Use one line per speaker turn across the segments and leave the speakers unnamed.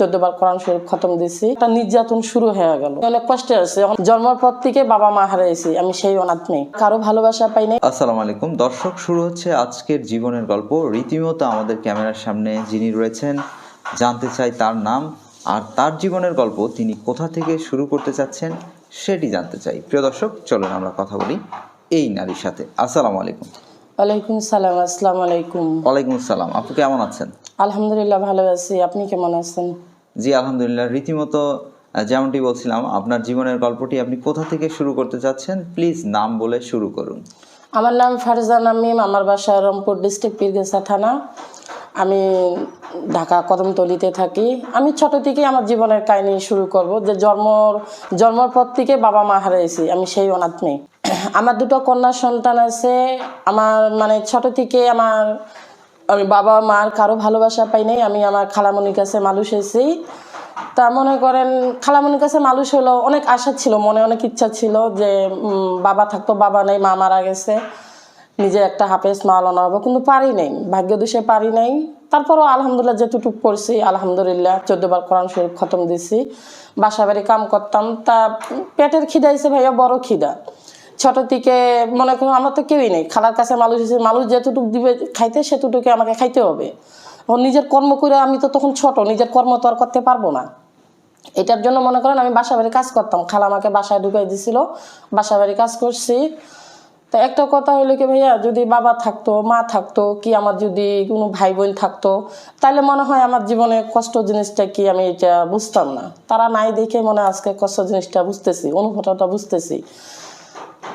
14 বার কোরআন শরীফ খতম দিছি। একটা নির্যাতন শুরু হয়ে গেল, অনেক কষ্টে আছে। জন্মের পর থেকে বাবা মা হারাইছি, আমি সেই অনাথ মেয়ে, কারো ভালোবাসা পাই নাই।
আসসালামু আলাইকুম দর্শক, শুরু হচ্ছে আজকের জীবনের গল্প। রীতিমতো আমাদের ক্যামেরার সামনে যিনি রয়েছেন, জানতে চাই তার নাম আর তার জীবনের গল্প তিনি কোথা থেকে শুরু করতে চাচ্ছেন সেটি জানতে চাই। প্রিয় দর্শক, চলুন আমরা কথা বলি এই নারীর সাথে। আসসালামু আলাইকুম।
ওয়ালাইকুম সালাম। আসসালামু আলাইকুম।
ওয়ালাইকুম আসসালাম। আপু কেমন আছেন?
আলহামদুলিল্লাহ ভালো আছি, আপনি কেমন আছেন?
জি আলহামদুলিল্লাহ। রীতিমতো যেমনটি বলছিলাম, আপনার জীবনের গল্পটি আপনি কোথা থেকে শুরু করতে চাচ্ছেন, প্লিজ নাম বলে শুরু করুন।
আমার নাম ফারজানা মিম, আমার বাসা রংপুর ডিস্ট্রিক্ট পীরগাছা থানা। আমি ঢাকা কদমতলিতে থাকি। আমি ছোট থেকে আমার জীবনের কাহিনী শুরু করব, যে জন্মের পর থেকে বাবা মা হারাইছি, আমি সেই অনাথ মেয়ে। আমার দুটো কন্যা সন্তান আছে। আমার ছোট থেকে আমি বাবা মার কারো ভালোবাসা পাই নাই। আমি আমার খালামণির কাছে মানুষ হয়েছি। তা মনে করেন খালামণির কাছে মানুষ হলো, অনেক আশা ছিল, মনে অনেক ইচ্ছা ছিল যে বাবা থাকতো, বাবা নেই, মা মারা গেছে, নিজে একটা হাফেজ মাওলানা হবো, কিন্তু পারি নাই, ভাগ্য দোষে পারি নাই। তারপরও আলহামদুলিল্লাহ যেটুকু পড়ছি, আলহামদুলিল্লাহ 14 বার কোরআন শরীফ খতম দিছি। বাসা বাড়ি কাম করতাম। তা পেটের খিদা হয়েছে ভাইয়া, বড় খিদা। ছোট থেকে মনে করুন আমার তো কেউই নেই, খালার কাছে মানুষ হয়েছে, মানুষ যেটুকু দিবে খাইতে সেটুকুকে আমাকে খাইতে হবে। নিজের কর্ম করে আমি তো তখন ছোট, নিজের কর্ম তো আর করতে পারবো না। এটার জন্য মনে করেন আমি বাসা বাড়ি কাজ করতাম, খালা আমাকে বাসায় ঢুকাই দিছিল, বাসা বাড়ি কাজ করছি। তো একটা কথা হইলো কি ভাইয়া, যদি বাবা থাকতো, মা থাকতো, কি আমার যদি কোনো ভাই বোন থাকতো, তাহলে মনে হয় আমার জীবনে কষ্ট জিনিসটা কি আমি এটা বুঝতাম না। তারা নাই দেখে মনে আজকে কষ্ট জিনিসটা বুঝতেছি, অনুভূতিটা বুঝতেছি।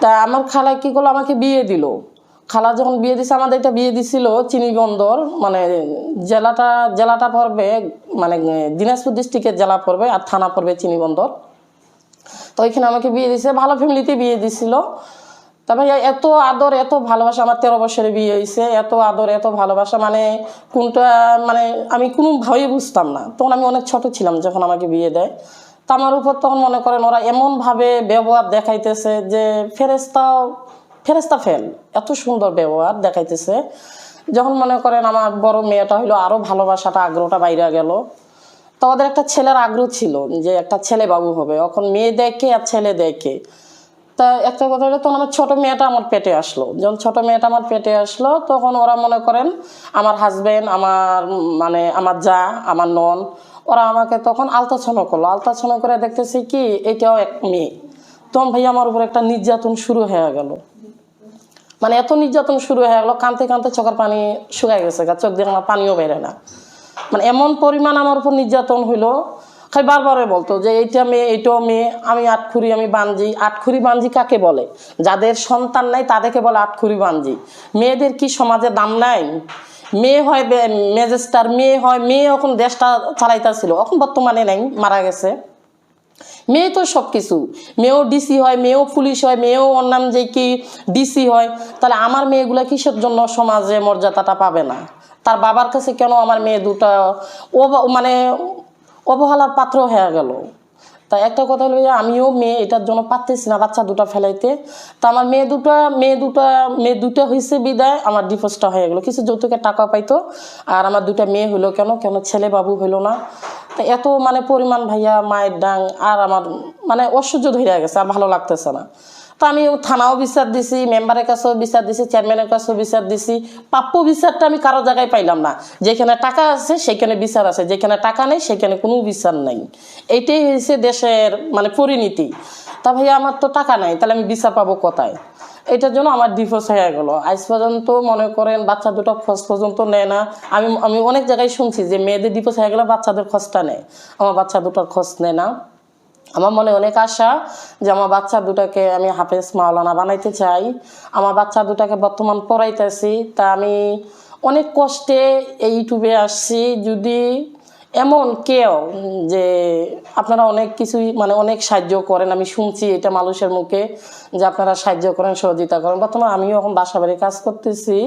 তা আমার খালা কি করলো, আমাকে বিয়ে দিল। খালা যখন বিয়ে দিছে, আমাদের এটা বিয়ে দিছিল চিনিবন্দর, জেলাটা পড়বে দিনাজপুর ডিস্ট্রিক্টের জেলা পড়বে, আর থানা পড়বে চিনিবন্দর। তো ওইখানে আমাকে বিয়ে দিছে, ভালো ফ্যামিলিতে বিয়ে দিছিল। তবে এত আদর এত ভালোবাসা, আমার 13 বছরে বিয়ে হয়েছে, এত আদর এত ভালোবাসা, কোনটা আমি কোনোভাবেই বুঝতাম না। তখন আমি অনেক ছোট ছিলাম যখন আমাকে বিয়ে দেয়। তা আমার উপর তখন মনে করেন ওরা এমনভাবে ব্যবহার দেখাইতেছে যে ফেরেস্তা ফেল, এত সুন্দর ব্যবহার দেখাইতেছে। যখন মনে করেন আমার বড় মেয়েটা হইলো, আরও ভালোবাসাটা আগ্রহটা বাইরে গেল। তো ওদের একটা ছেলের আগ্রহ ছিল যে একটা ছেলে বাবু হবে, এখন মেয়ে দেখে আর ছেলে দেখে। তা একটা কথা হলো, তখন আমার ছোট মেয়েটা আমার পেটে আসলো। যখন ছোট মেয়েটা আমার পেটে আসলো, তখন ওরা মনে করেন আমার হাজবেন্ড, আমার যা, আমার নন, ওরা আমাকে তখন আলতাছানো করলো। আলতাছানো করে দেখতেছি কি এটাও এক মেয়ে। তখন ভাই আমার উপর একটা নির্যাতন শুরু হয়ে গেল। এত নির্যাতন শুরু হয়ে গেলো, কাঁদতে কাঁদতে চোখের পানি শুকায় গেছে, চোখ দিয়ে আমার পানিও বেরোয় না। এমন পরিমাণ আমার উপর নির্যাতন হইলো। খালি বারবারে বলতো যে এইটা মেয়ে, এইটাও মেয়ে, আমি আটখুরি, আমি বাঞ্জি। আটখুরি বাঞ্জি কাকে বলে? যাদের সন্তান নাই তাদেরকে বলে আটখুরি বাঞ্জি। মেয়েদের কি সমাজে দাম নাই? মেয়ে হয় ম্যাজিস্ট্রার, মেয়ে হয়, মেয়ে এখন দেশটা চালাইতেছিল, এখন বর্তমানে নাই, মারা গেছে। মেয়ে তো সব কিছু, মেয়েও ডিসি হয়, মেয়েও পুলিশ হয়, মেয়েও অন্যান্য যে কি ডিসি হয়। তাহলে আমার মেয়েগুলা কিসের জন্য সমাজে মর্যাদাটা পাবে না? তার বাবার কাছে কেন আমার মেয়ে দুটা অবহেলার পাত্র হয়ে গেল? তাই একটা কথা হলো, আমিও মেয়ে, এটার জন্য পারতেছি না বাচ্চা দুটা ফেলাইতে। তা আমার মেয়ে দুটা হয়েছে বিদায় আমার ডিভোর্সটা হয়ে গেলো। কিছু যৌতুকের টাকা পাইতো, আর আমার দুটা মেয়ে হইলো কেন ছেলে বাবু হইলো না? তা এত পরিমাণ ভাইয়া মায়ের ডাং, আর আমার অসহ্য ধরে গেছে, আর ভালো লাগতেছে না। তো আমি থানাও বিচার দিছি, মেম্বারের কাছেও বিচার দিছি, চেয়ারম্যানের কাছেও বিচার দিছি। প্রাপ্য বিচারটা আমি কারো জায়গায় পাইলাম না। যেখানে টাকা আছে সেখানে বিচার আছে, যেখানে টাকা নেই সেখানে কোনো বিচার নাই। এইটাই হয়েছে দেশের পরিণতি। তা ভাইয়া আমার তো টাকা নাই, তাহলে আমি বিচার পাবো কোথায়? এটার জন্য আমার ডিভোর্স হয়ে গেল। আজ পর্যন্ত মনে করেন বাচ্চা দুটো খোঁজ পর্যন্ত নেয় না। আমি অনেক জায়গায় শুনছি যে মেয়েদের ডিভোর্স হয়ে গেলে বাচ্চাদের খোঁজটা নেয়, আমার বাচ্চা দুটোর খোঁজ নেয় না। আমার মনে অনেক আশা যে আমার বাচ্চা দুটাকে আমি হাফেজ মাওলানা বানাইতে চাই। আমার বাচ্চা দুটাকে বর্তমান পড়াইতেছি। তা আমি অনেক কষ্টে এই ইউটিউবে আসছি। যদি এমন কেউ যে আপনারা অনেক কিছুই অনেক সাহায্য করেন, আমি শুনছি এটা মানুষের মুখে যে আপনারা সাহায্য করেন, সহযোগিতা করেন। বর্তমানে আমিও এখন বাসা বাড়ি কাজ করতেছি।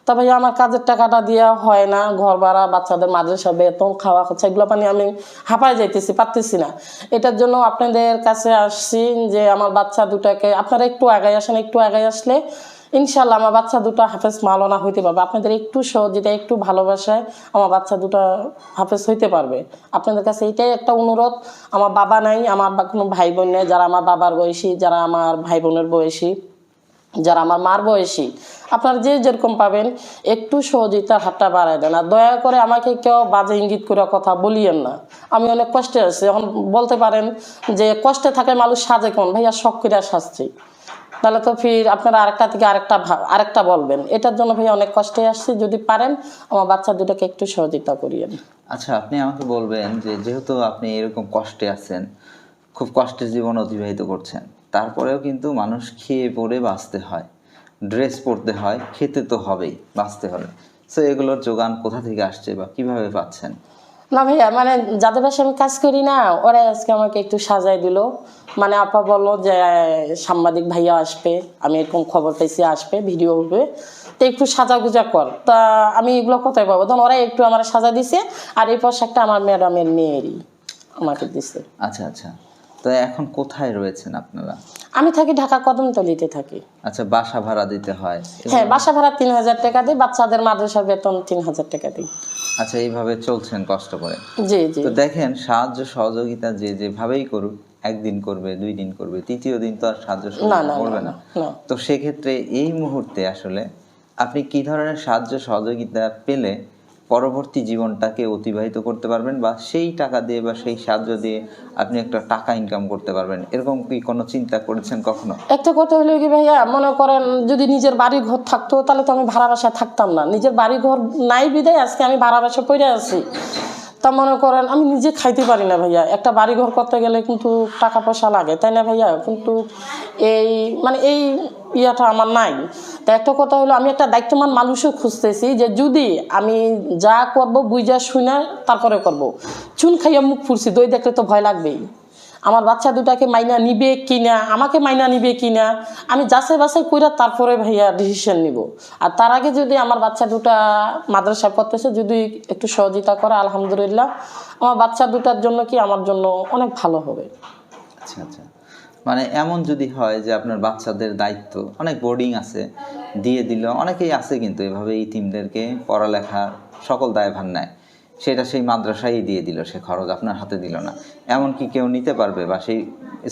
তবে আমার কাজের টাকাটা দেওয়া হয় না, ঘর ভাড়া, বাচ্চাদের মাদ্রাসা বেতন, খাওয়া খরচা, এগুলো আমি হাঁপায় যাইতেছি, পারতেছি না। এটার জন্য আপনাদের কাছে আসছি যে আমার বাচ্চা দুটাকে আপনারা একটু আগায় আসেন। একটু আগায় আসলে ইনশাল্লাহ আমার বাচ্চা দুটো হাফেজ মাওলানা হইতে পারবে। আপনাদের একটু সহযোগিতা, একটু ভালোবাসায় আমার বাচ্চা দুটো হাফেজ হইতে পারবে। আপনাদের কাছে এটাই একটা অনুরোধ। আমার বাবা নাই, আমার কোনো ভাই বোন নেই যারা আমার বাবার বয়সী, যারা আমার ভাই বোনের বয়সী, যারা আমার মার বয়সী। আপনারা যে যেরকম পাবেন একটু সহযোগিতার হাতটা বাড়ায় দেন। আর দয়া করে আমাকে কেউ বাজে ইঙ্গিত করে কথা বলিয়েন না। আমি অনেক কষ্টে আছি। এখন বলতে পারেন যে কষ্টে থাকে মানুষ সাজে কোন, ভাইয়া শখ করে সাজছি, তাহলে তো ফির আপনারা আরেকটা থেকে আরেকটা বলবেন। এটার জন্য ভাইয়া অনেক কষ্টে আসছি। যদি পারেন আমার বাচ্চা দুটোকে একটু সহযোগিতা করিয়েন।
আচ্ছা, আপনি আমাকে বলবেন যে যেহেতু আপনি এরকম কষ্টে আছেন, খুব কষ্টের জীবন অতিবাহিত করছেন, তারপরেও কিন্তু মানুষ খেয়ে পরে বাঁচতে হয়, ড্রেস পরতে হয়, খেতে তো হবেই, বাঁচতে হবে। সো এগুলোর যোগান কোথা থেকে আসছে বা কিভাবে পাচ্ছেন?
না ভাইয়া, মানে যাদের বাসায় আমি কাজ করি না, ওরাই আজকে আমাকে একটু সাজাই দিল। মানে আপা বললো যে সাংবাদিক ভাইয়া আসবে, আমি এরকম খবর পেয়েছি আসবে, ভিডিও হবে, তো একটু সাজাগুজা কর। তা আমি এগুলো কোথায় পাবো? তখন ওরা একটু আমার সাজা দিছে। আর এই পোশাকটা আমার ম্যাডামের মেয়েরই আমাকে দিছে।
আচ্ছা আচ্ছা, তো এখন কোথায় রয়েছেন আপনারা?
আমি থাকি ঢাকা কদমতলিতে থাকি।
আচ্ছা, বাসা ভাড়া দিতে হয়?
হ্যাঁ, বাসা ভাড়া 3000 টাকা দিই, বাচ্চাদের মাদ্রাসার বেতন 3000 টাকা দিই।
আচ্ছা, এইভাবে চলছেন কষ্ট করে?
জি জি।
তো দেখেন, সাহায্য সহযোগিতা যে যেভাবেই করুক, একদিন করবে, 2 দিন করবে, তৃতীয় দিন তো আর সাহায্য সহযোগিতা করবে না। তো সেক্ষেত্রে এই মুহূর্তে আসলে আপনি কি ধরনের সাহায্য সহযোগিতা পেলে পরবর্তী জীবনটাকে অতিবাহিত করতে পারবেন, বা সেই টাকা দিয়ে বা সেই সাহায্য দিয়ে আপনি একটা টাকা ইনকাম করতে পারবেন, এরকম কি কোনো চিন্তা করেছেন কখনো?
একটা কথা হলো কি ভাইয়া, মনে করেন যদি নিজের বাড়ি ঘর থাকতো তাহলে তো আমি ভাড়া বাসায় থাকতাম না। নিজের বাড়ি ঘর নাই বিদায় আজকে আমি ভাড়া বাসায় পড়ে আছি। তা মনে করেন আমি নিজে খাইতে পারি না ভাইয়া। একটা বাড়ি ঘর করতে গেলে কিন্তু টাকা পয়সা লাগে, তাই না ভাইয়া? কিন্তু এই মানে এই ইয়াটা আমার নাই। তা একটা কথা হলো, আমি একটা দায়িত্ববান মানুষও খুঁজতেছি, যে যদি আমি যা করবো বুঝা শুনে তারপরে করব। চুন খাইয়া মুখ ফুরছি, দই দেখলে তো ভয় লাগবেই। আমার বাচ্চা দুটাকে মাইনা নিবে কিনা, আমাকে মাইনা নিবে কিনা, আমি যাচাই বাছাই করে তারপরে ভাইয়া ডিসিশন নিব। আর তার আগে যদি আমার বাচ্চা দুটা মাদ্রাসায় পড়তেছে, যদি একটু সহযোগিতা করে, আলহামদুলিল্লাহ আমার বাচ্চা দুটার জন্য কি আমার জন্য অনেক ভালো হবে।
আচ্ছা আচ্ছা, মানে এমন যদি হয় যে আপনার বাচ্চাদের দায়িত্ব, অনেক বোর্ডিং আছে, দিয়ে দিল, অনেকেই আছে কিন্তু এভাবে ইতিমদেরকে পড়ালেখা সকল দায়ভার নেয়, সেটা সেই মাদ্রাসায় দিয়ে দিল, সে খরচ আপনার হাতে দিল না, এমন কি কেউ নিতে পারবে বা সেই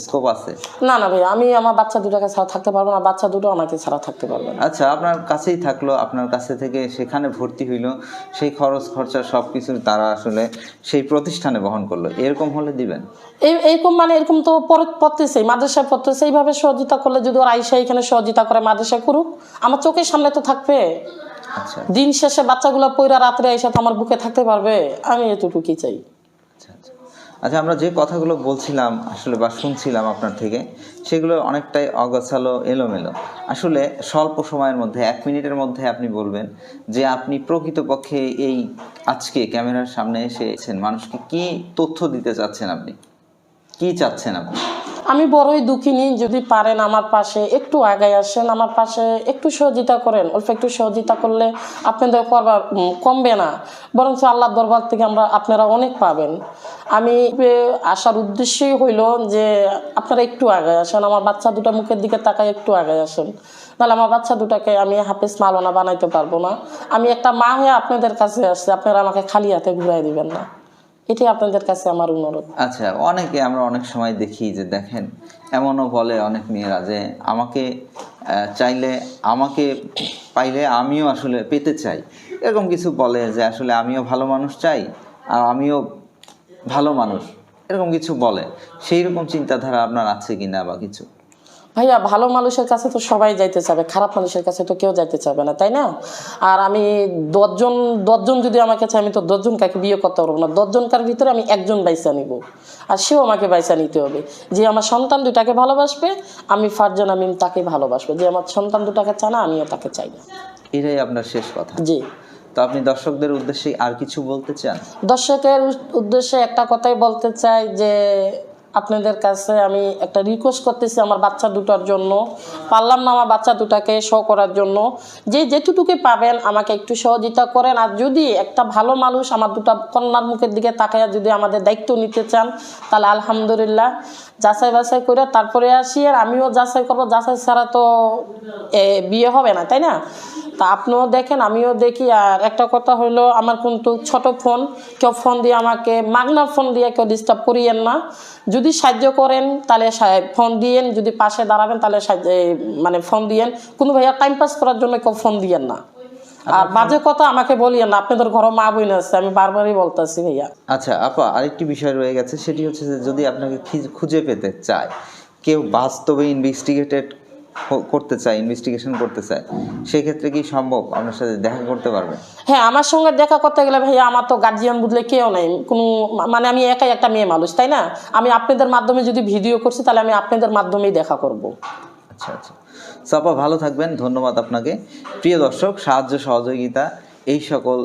স্কোপ আছে?
না না ভাই, আমি আমার বাচ্চা দুটাকে ছাড়া থাকতে পারবো না, বাচ্চা দুটো আমাকে ছাড়া থাকতে পারবে না।
আচ্ছা, আপনার কাছেই থাকলো, আপনার কাছে থেকে সেখানে ভর্তি হইলো, সেই খরচ খরচা সব কিছু তারা আসলে সেই প্রতিষ্ঠানে বহন করলো, এরকম হলে দিবেন?
এইরকম মানে এরকম তো পড়তেছে, মাদ্রাসায় পড়তেছে, এইভাবে সহযোগিতা করলে যদি ওরা আইসা এখানে সহযোগিতা করে মাদ্রাসায় করুক, আমার চোখের সামনে তো থাকবে।
আচ্ছা,
দিন শেষে বাচ্চাগুলো পয়রা রাত্রে এসে তো আমার বুকে থাকতে পারবে, আমি এতটুকুই চাই।
আচ্ছা আচ্ছা। আচ্ছা, আমরা যে কথাগুলো বলছিলাম আসলে বা শুনছিলাম আপনার থেকে, সেগুলো অনেকটাই অগোছালো, এলোমেলো। আসলে স্বল্প সময়ের মধ্যে 1 মিনিটের মধ্যে আপনি বলবেন যে আপনি প্রকৃতপক্ষে এই আজকে ক্যামেরার সামনে এসেছেন, মানুষকে কি তথ্য দিতে চাচ্ছেন, আপনি কি চাচ্ছেন আপনি?
আমি বড়ই দুঃখিনী, যদি পারেন আমার পাশে একটু আগায় আসেন, আমার পাশে একটু সহযোগিতা করেন। অল্প একটু সহযোগিতা করলে আপনাদের করবার কমবে না, বরং আল্লাহর দরবার থেকে আপনারা অনেক পাবেন। আমি আসার উদ্দেশ্যই হইল যে আপনারা একটু আগায় আসেন, আমার বাচ্চা দুটা মুখের দিকে তাকায় একটু আগায় আসেন। নাহলে আমার বাচ্চা দুটাকে আমি হাফেজ মাওলানা বানাইতে পারবো না। আমি একটা মা হয়ে আপনাদের কাছে আসছি, আপনারা আমাকে খালি হাতে ঘুরাই দিবেন না, এটাই আপনাদের কাছে আমার অনুরোধ।
আচ্ছা, অনেকে আমরা অনেক সময় দেখি যে দেখেন, এমনও বলে অনেক মেয়েরা যে আমাকে চাইলে, আমাকে পাইলে আমিও আসলে পেতে চাই, এরকম কিছু বলে, যে আসলে আমিও ভালো মানুষ চাই আর আমিও ভালো মানুষ, এরকম কিছু বলে। সেই রকম চিন্তাধারা আপনার আছে কিনা বা কিছু?
ভাইয়া, ভালো মানুষের কাছে তো সবাই যাইতে চাবে, খারাপ মানুষের কাছে তো কেউ যাইতে চাবে না, তাই না? আর আমি 10জন যদি আমাকে চাই, আমি তো 10 জনকে বিয়ে করতে পারবো না। 10 জনকার ভিতরে আমি একজন বাইসা নিব, আর সেও আমাকে বাইসা নিতে হবে। যে আমার সন্তান দুটাকে ভালোবাসবে, আমি ফারজান আমিন তাকে ভালোবাসবো। যে আমার সন্তান দুটাকে চায় না, আমিও তাকে চাই না।
এটাই আপনার শেষ কথা?
জি।
তো আপনি দর্শকদের উদ্দেশ্যে আর কিছু বলতে চান?
দর্শকের উদ্দেশ্যে একটা কথাই বলতে চাই, যে আপনাদের কাছে আমি একটা রিকোয়েস্ট করতেছি আমার বাচ্চা দুটার জন্য, পারলাম না আমার বাচ্চা দুটাকে শো করার জন্য, যে যেটুকুই পাবেন আমাকে একটু সহযোগিতা করেন। আর যদি একটা ভালো মানুষ আমার দুটা কন্যার মুখের দিকে তাকায় যদি আমাদের দায়িত্ব নিতে চান, তাহলে আলহামদুলিল্লাহ যাচাই বাছাই করে তারপরে আসি। আর আমিও যাচাই করবো, যাচাই ছাড়া তো বিয়ে হবে না, তাই না? তা আপনিও দেখেন, আমিও দেখি। আর একটা কথা হলো, আমার কিন্তু ছোট ফোন, কেউ ফোন দিয়ে আমাকে মাগনা ফোন দিয়ে কেউ ডিস্টার্ব করিয়েন না। যদি সাহায্য করেন তাহলে ফোন দিয়েন, যদি পাশে দাঁড়াবেন তাহলে মানে ফোন দিয়েন। কোনো ভাইয়া টাইম পাস করার জন্য কেউ ফোন দিয়েন না। আর বাজে কথা আমাকে বলিয়েন না, আপনাদের ঘরে মা বোন আছে, আমি বারবারই বলতেছি ভাইয়া।
আচ্ছা আপা, আরেকটি বিষয় রয়ে গেছে, সেটি হচ্ছে যে যদি আপনাকে খুঁজে পেতে চায়, কেউ বাস্তবে ইনভেস্টিগেশন করতে চায়, সেক্ষেত্রে কি সম্ভব আপনার সাথে দেখা করতে পারবে?
হ্যাঁ, আমার সঙ্গে দেখা করতে গেলে ভাইয়া আমার তো গার্জিয়ান বুঝলে কেউ নেই, কোনো মানে আমি একাই একটা মেয়ে মানুষ, তাই না? আমি আপনাদের মাধ্যমে যদি ভিডিও করছি তাহলে আমি আপনাদের মাধ্যমেই দেখা করব।
আচ্ছা আচ্ছা, তো আপা ভালো থাকবেন, ধন্যবাদ আপনাকে। প্রিয় দর্শক, সাহায্য সহযোগিতা এই সকল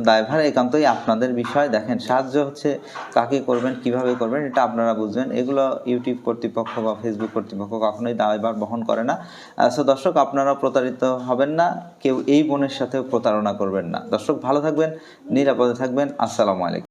দায়ভার একান্তই আপনাদের বিষয়। দেখেন, সাহায্য হচ্ছে কাকে করবেন, কিভাবে করবেন, এটা আপনারা বুঝবেন। এগুলো ইউটিউব কর্তৃপক্ষ বা ফেসবুক কর্তৃপক্ষ কখনোই দায়ভার বহন করে না। সো দর্শক, আপনারা প্রতারিত হবেন না, কেউ এই বোনের সাথেও প্রতারণা করবেন না। দর্শক ভালো থাকবেন, নিরাপদে থাকবেন। আসসালামু আলাইকুম।